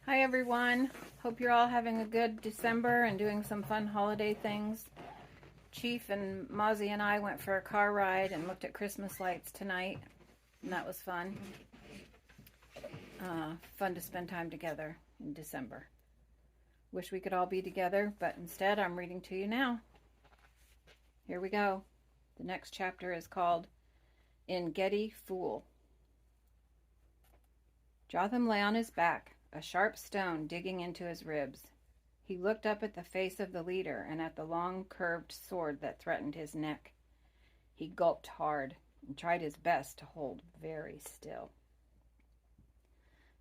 Hi everyone. Hope you're all having a good December and doing some fun holiday things. Chief and Mozzie and I went for a car ride and looked at Christmas lights tonight, and that was fun. Fun to spend time together in December. Wish we could all be together, but instead I'm reading to you now. Here we go. The next chapter is called In Gedi Fool. Jotham lay on his back, a sharp stone digging into his ribs. He looked up at the face of the leader and at the long, curved sword that threatened his neck. He gulped hard and tried his best to hold very still.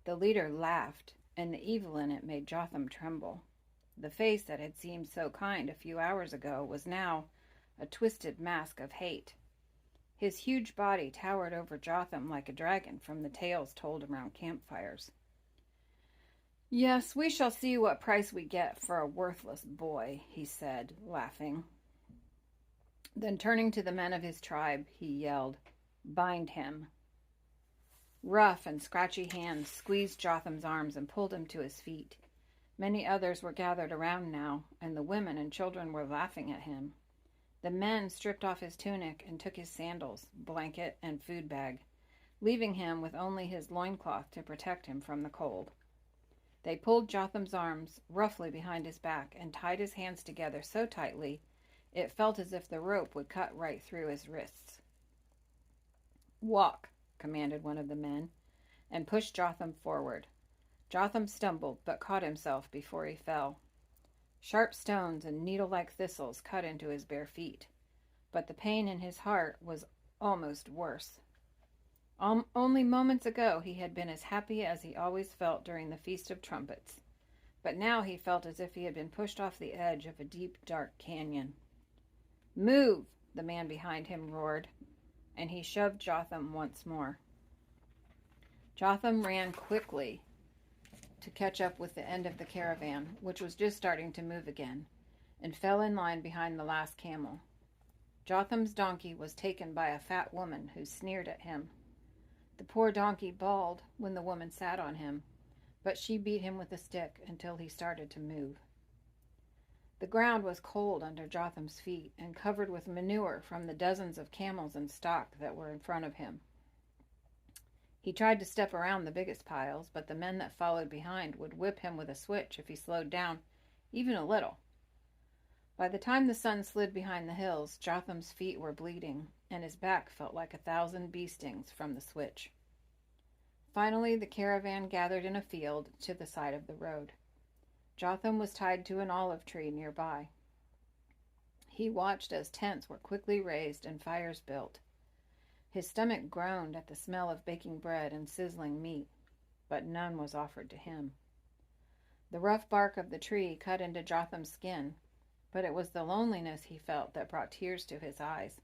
The leader laughed, and the evil in it made Jotham tremble. The face that had seemed so kind a few hours ago was now a twisted mask of hate. His huge body towered over Jotham like a dragon from the tales told around campfires. "Yes, we shall see what price we get for a worthless boy," he said, laughing. Then turning to the men of his tribe, he yelled, "Bind him." Rough and scratchy hands squeezed Jotham's arms and pulled him to his feet. Many others were gathered around now, and the women and children were laughing at him. The men stripped off his tunic and took his sandals, blanket, and food bag, leaving him with only his loincloth to protect him from the cold. They pulled Jotham's arms roughly behind his back and tied his hands together so tightly it felt as if the rope would cut right through his wrists. "Walk," commanded one of the men, and pushed Jotham forward. Jotham stumbled, but caught himself before he fell. Sharp stones and needle-like thistles cut into his bare feet, but the pain in his heart was almost worse. Only moments ago he had been as happy as he always felt during the Feast of Trumpets, but now he felt as if he had been pushed off the edge of a deep, dark canyon. "Move!" the man behind him roared, and he shoved Jotham once more. Jotham ran quickly to catch up with the end of the caravan, which was just starting to move again, and fell in line behind the last camel. Jotham's donkey was taken by a fat woman who sneered at him. The poor donkey bawled when the woman sat on him, but she beat him with a stick until he started to move. The ground was cold under Jotham's feet and covered with manure from the dozens of camels and stock that were in front of him. He tried to step around the biggest piles, but the men that followed behind would whip him with a switch if he slowed down even a little. By the time the sun slid behind the hills, Jotham's feet were bleeding, and his back felt like 1,000 bee stings from the switch. Finally, the caravan gathered in a field to the side of the road. Jotham was tied to an olive tree nearby. He watched as tents were quickly raised and fires built. His stomach groaned at the smell of baking bread and sizzling meat, but none was offered to him. The rough bark of the tree cut into Jotham's skin, but it was the loneliness he felt that brought tears to his eyes.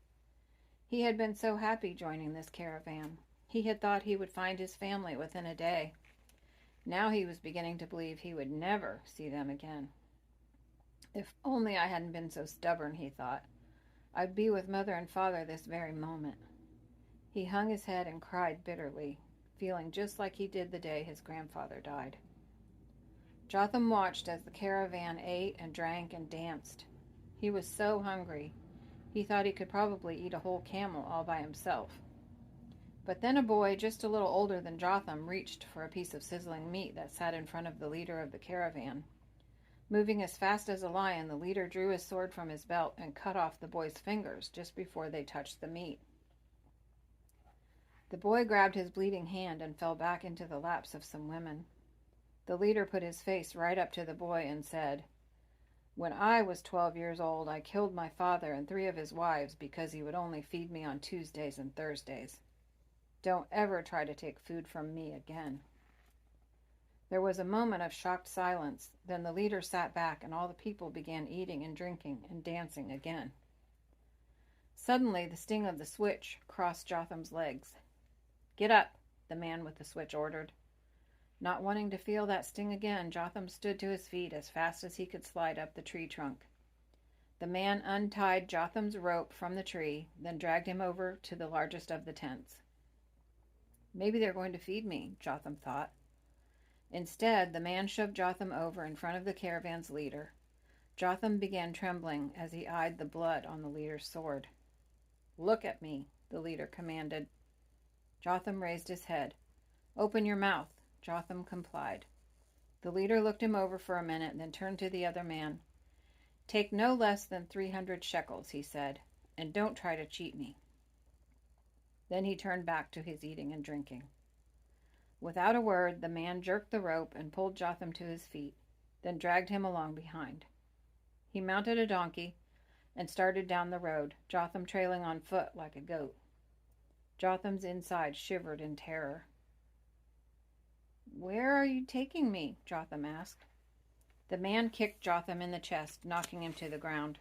He had been so happy joining this caravan. He had thought he would find his family within a day. Now he was beginning to believe he would never see them again. "If only I hadn't been so stubborn," he thought. "I'd be with Mother and Father this very moment." He hung his head and cried bitterly, feeling just like he did the day his grandfather died. Jotham watched as the caravan ate and drank and danced. He was so hungry, he thought he could probably eat a whole camel all by himself. But then a boy just a little older than Jotham reached for a piece of sizzling meat that sat in front of the leader of the caravan. Moving as fast as a lion, the leader drew his sword from his belt and cut off the boy's fingers just before they touched the meat. The boy grabbed his bleeding hand and fell back into the laps of some women. The leader put his face right up to the boy and said, "When I was 12 years old, I killed my father and 3 of his wives because he would only feed me on Tuesdays and Thursdays. Don't ever try to take food from me again." There was a moment of shocked silence. Then the leader sat back and all the people began eating and drinking and dancing again. Suddenly, the sting of the switch crossed Jotham's legs. "Get up," the man with the switch ordered. Not wanting to feel that sting again, Jotham stood to his feet as fast as he could slide up the tree trunk. The man untied Jotham's rope from the tree, then dragged him over to the largest of the tents. Maybe they're going to feed me, Jotham thought. Instead, the man shoved Jotham over in front of the caravan's leader. Jotham began trembling as he eyed the blood on the leader's sword. "Look at me," the leader commanded. Jotham raised his head. "Open your mouth." Jotham complied. The leader looked him over for a minute, then turned to the other man. "Take no less than 300 shekels," he said, "and don't try to cheat me." Then he turned back to his eating and drinking. Without a word, the man jerked the rope and pulled Jotham to his feet, then dragged him along behind. He mounted a donkey and started down the road, Jotham trailing on foot like a goat. Jotham's inside shivered in terror. "Where are you taking me?" Jotham asked. The man kicked Jotham in the chest, knocking him to the ground.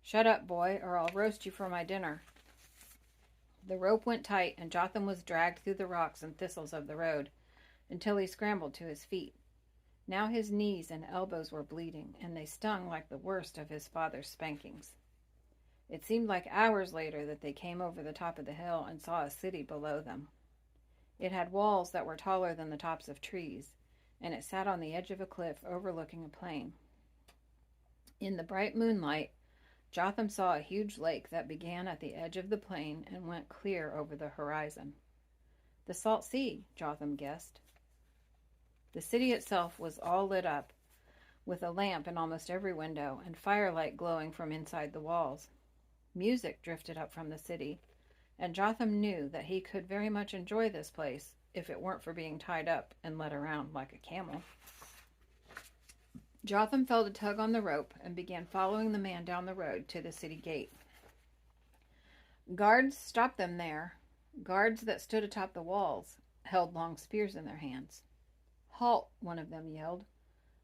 "Shut up, boy, or I'll roast you for my dinner." The rope went tight, and Jotham was dragged through the rocks and thistles of the road until he scrambled to his feet. Now his knees and elbows were bleeding, and they stung like the worst of his father's spankings. It seemed like hours later that they came over the top of the hill and saw a city below them. It had walls that were taller than the tops of trees, and it sat on the edge of a cliff overlooking a plain. In the bright moonlight, Jotham saw a huge lake that began at the edge of the plain and went clear over the horizon. The Salt Sea, Jotham guessed. The city itself was all lit up, with a lamp in almost every window and firelight glowing from inside the walls. Music drifted up from the city, and Jotham knew that he could very much enjoy this place if it weren't for being tied up and led around like a camel. Jotham felt a tug on the rope and began following the man down the road to the city gate. Guards stopped them there. Guards that stood atop the walls held long spears in their hands. "Halt," one of them yelled.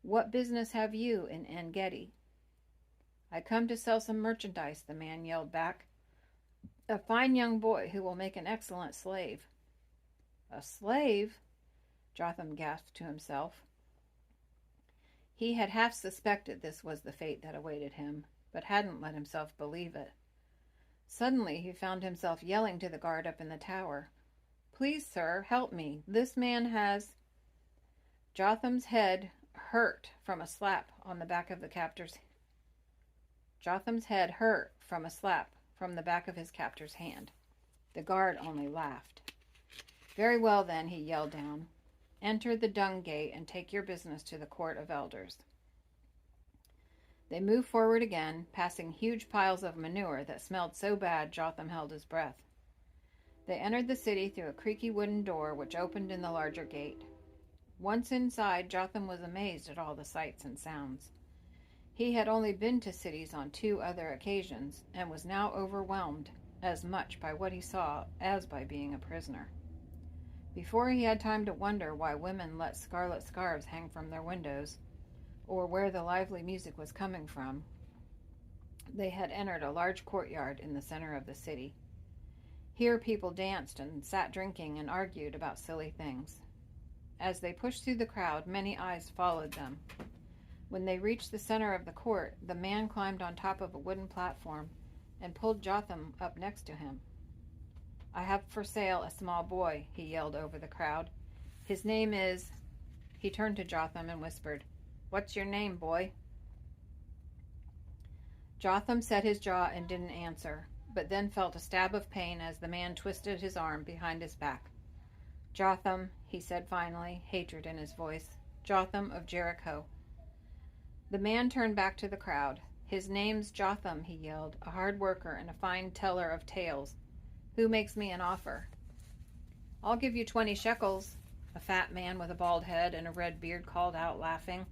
"What business have you in En-Gedi?" "I come to sell some merchandise," the man yelled back. "A fine young boy who will make an excellent slave." "A slave?" Jotham gasped to himself. He had half suspected this was the fate that awaited him, but hadn't let himself believe it. Suddenly he found himself yelling to the guard up in the tower. "Please, sir, help me. This man has—" Jotham's head hurt from a slap from the back of his captor's hand. The guard only laughed. "Very well, then," he yelled down. "Enter the dung gate and take your business to the court of elders." They moved forward again, passing huge piles of manure that smelled so bad Jotham held his breath. They entered the city through a creaky wooden door which opened in the larger gate. Once inside, Jotham was amazed at all the sights and sounds. He had only been to cities on 2 other occasions, and was now overwhelmed as much by what he saw as by being a prisoner. Before he had time to wonder why women let scarlet scarves hang from their windows, or where the lively music was coming from, they had entered a large courtyard in the center of the city. Here people danced and sat drinking and argued about silly things. As they pushed through the crowd, many eyes followed them. When they reached the center of the court, the man climbed on top of a wooden platform and pulled Jotham up next to him. "I have for sale a small boy," he yelled over the crowd. "His name is—" He turned to Jotham and whispered, "What's your name, boy?" Jotham set his jaw and didn't answer, but then felt a stab of pain as the man twisted his arm behind his back. "Jotham," he said finally, hatred in his voice. "Jotham of Jericho." The man turned back to the crowd. "His name's Jotham," he yelled, "a hard worker and a fine teller of tales. Who makes me an offer?" "I'll give you 20 shekels," a fat man with a bald head and a red beard called out, laughing.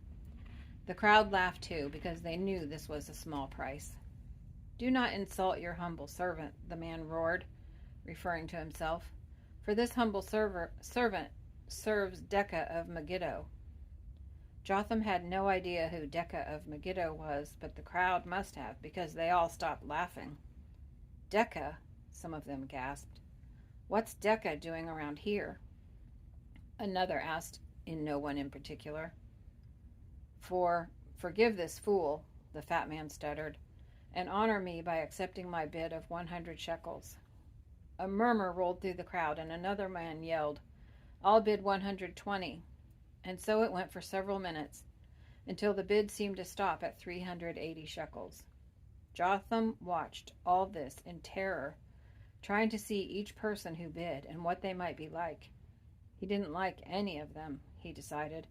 The crowd laughed too, because they knew this was a small price. "Do not insult your humble servant," the man roared, referring to himself, "for this humble servant serves Decca of Megiddo." Jotham had no idea who Decca of Megiddo was, but the crowd must have, because they all stopped laughing. "Decca?" some of them gasped. "What's Decca doing around here?" Another asked, in no one in particular. Forgive this fool," the fat man stuttered, "and honor me by accepting my bid of 100 shekels." A murmur rolled through the crowd, and another man yelled, "I'll bid 120. And so it went for several minutes, until the bid seemed to stop at 380 shekels. Jotham watched all this in terror, trying to see each person who bid and what they might be like. He didn't like any of them, he decided,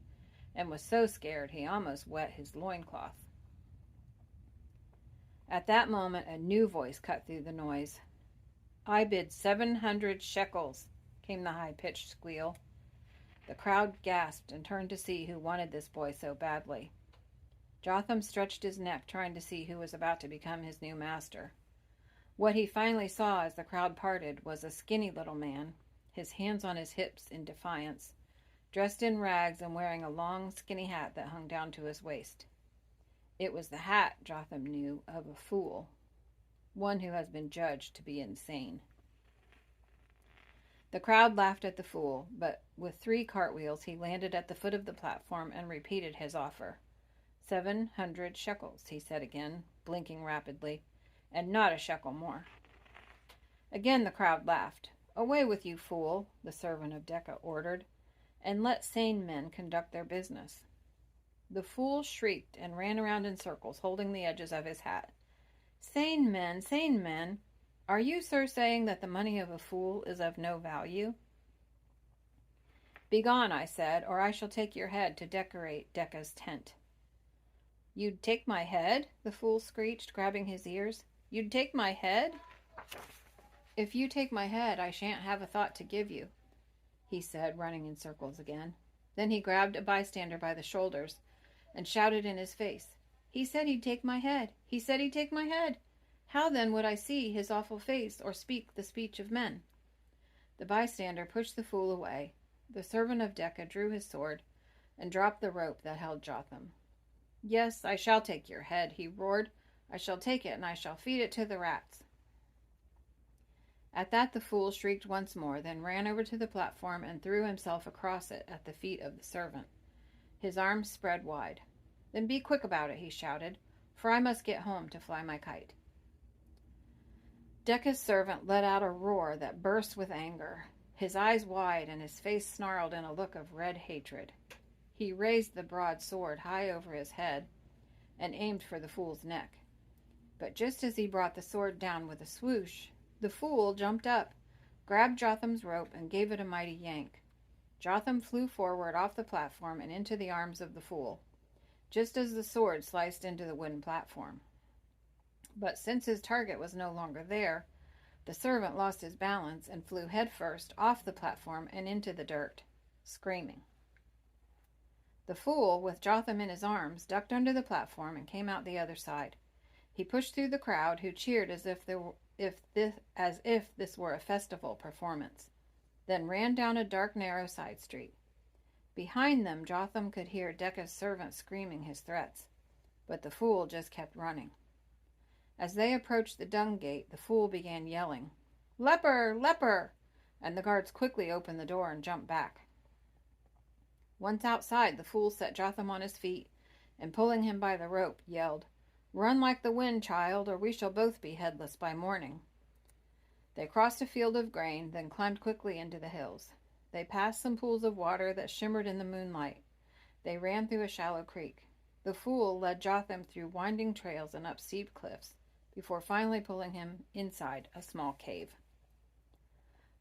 and was so scared he almost wet his loincloth. At that moment, a new voice cut through the noise. "I bid 700 shekels," came the high-pitched squeal. The crowd gasped and turned to see who wanted this boy so badly. Jotham stretched his neck, trying to see who was about to become his new master. What he finally saw as the crowd parted was a skinny little man, his hands on his hips in defiance, dressed in rags and wearing a long, skinny hat that hung down to his waist. It was the hat, Jotham knew, of a fool, one who has been judged to be insane. The crowd laughed at the fool, but with 3 cartwheels he landed at the foot of the platform and repeated his offer. 700 shekels, he said again, blinking rapidly, and not a shekel more. Again the crowd laughed. "Away with you, fool," the servant of Decca ordered, "and let sane men conduct their business." The fool shrieked and ran around in circles, holding the edges of his hat. Sane men, sane men! Are you, sir, saying that the money of a fool is of no value?" "Begone," I said, "or I shall take your head to decorate Decca's tent." "You'd take my head?" the fool screeched, grabbing his ears. "You'd take my head?" "If you take my head, I shan't have a thought to give you," he said, running in circles again. Then he grabbed a bystander by the shoulders and shouted in his face, "He said he'd take my head! He said he'd take my head! How then would I see his awful face or speak the speech of men?" The bystander pushed the fool away. The servant of Decca drew his sword and dropped the rope that held Jotham. "Yes, I shall take your head," he roared. "I shall take it, and I shall feed it to the rats." At that the fool shrieked once more, then ran over to the platform and threw himself across it at the feet of the servant, his arms spread wide. "Then be quick about it," he shouted, "for I must get home to fly my kite." Decca's servant let out a roar that burst with anger, his eyes wide and his face snarled in a look of red hatred. He raised the broad sword high over his head and aimed for the fool's neck. But just as he brought the sword down with a swoosh, the fool jumped up, grabbed Jotham's rope, and gave it a mighty yank. Jotham flew forward off the platform and into the arms of the fool, just as the sword sliced into the wooden platform. But since his target was no longer there, the servant lost his balance and flew headfirst off the platform and into the dirt, screaming. The fool, with Jotham in his arms, ducked under the platform and came out the other side. He pushed through the crowd, who cheered as if this were a festival performance, then ran down a dark, narrow side street. Behind them, Jotham could hear Decca's servant screaming his threats, but the fool just kept running. As they approached the dung gate, the fool began yelling, "Leper! Leper!" and the guards quickly opened the door and jumped back. Once outside, the fool set Jotham on his feet and, pulling him by the rope, yelled, "Run like the wind, child, or we shall both be headless by morning." They crossed a field of grain, then climbed quickly into the hills. They passed some pools of water that shimmered in the moonlight. They ran through a shallow creek. The fool led Jotham through winding trails and up steep cliffs, before finally pulling him inside a small cave.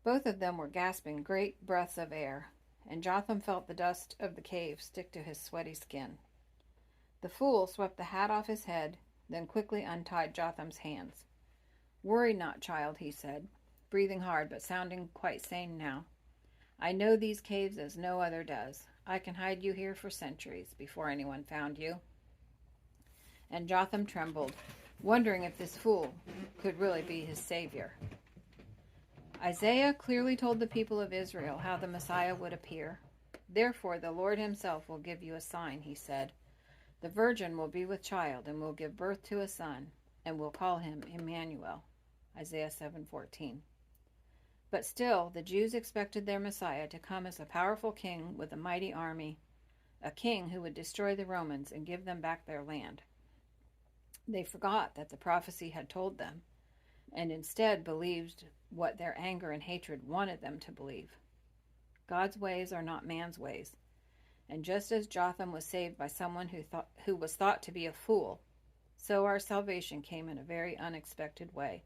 Both of them were gasping great breaths of air, and Jotham felt the dust of the cave stick to his sweaty skin. The fool swept the hat off his head, then quickly untied Jotham's hands. "Worry not, child," he said, breathing hard but sounding quite sane now. "I know these caves as no other does. I can hide you here for centuries before anyone found you." And Jotham trembled, wondering if this fool could really be his savior. Isaiah clearly told the people of Israel how the Messiah would appear. "Therefore the Lord himself will give you a sign," he said. "The virgin will be with child and will give birth to a son, and will call him Emmanuel." Isaiah 7:14. But still, the Jews expected their Messiah to come as a powerful king with a mighty army, a king who would destroy the Romans and give them back their land. They forgot that the prophecy had told them, and instead believed what their anger and hatred wanted them to believe. God's ways are not man's ways, And just as Jotham was saved by someone who was thought to be a fool, so our salvation came in a very unexpected way.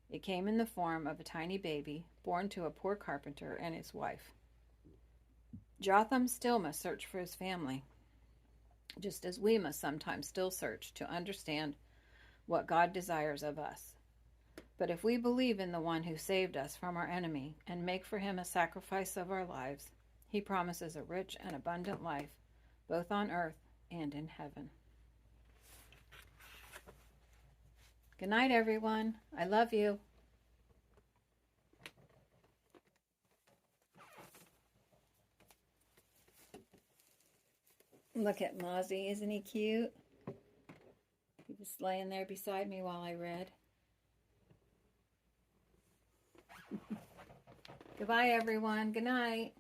It came in the form of a tiny baby born to a poor carpenter and his wife. Jotham still must search for his family, just as we must sometimes still search to understand what God desires of us. But if we believe in the one who saved us from our enemy and make for him a sacrifice of our lives, he promises a rich and abundant life, both on earth and in heaven. Good night, everyone. I love you. Look at Mozzie. Isn't he cute? He was laying there beside me while I read. Goodbye, everyone. Good night.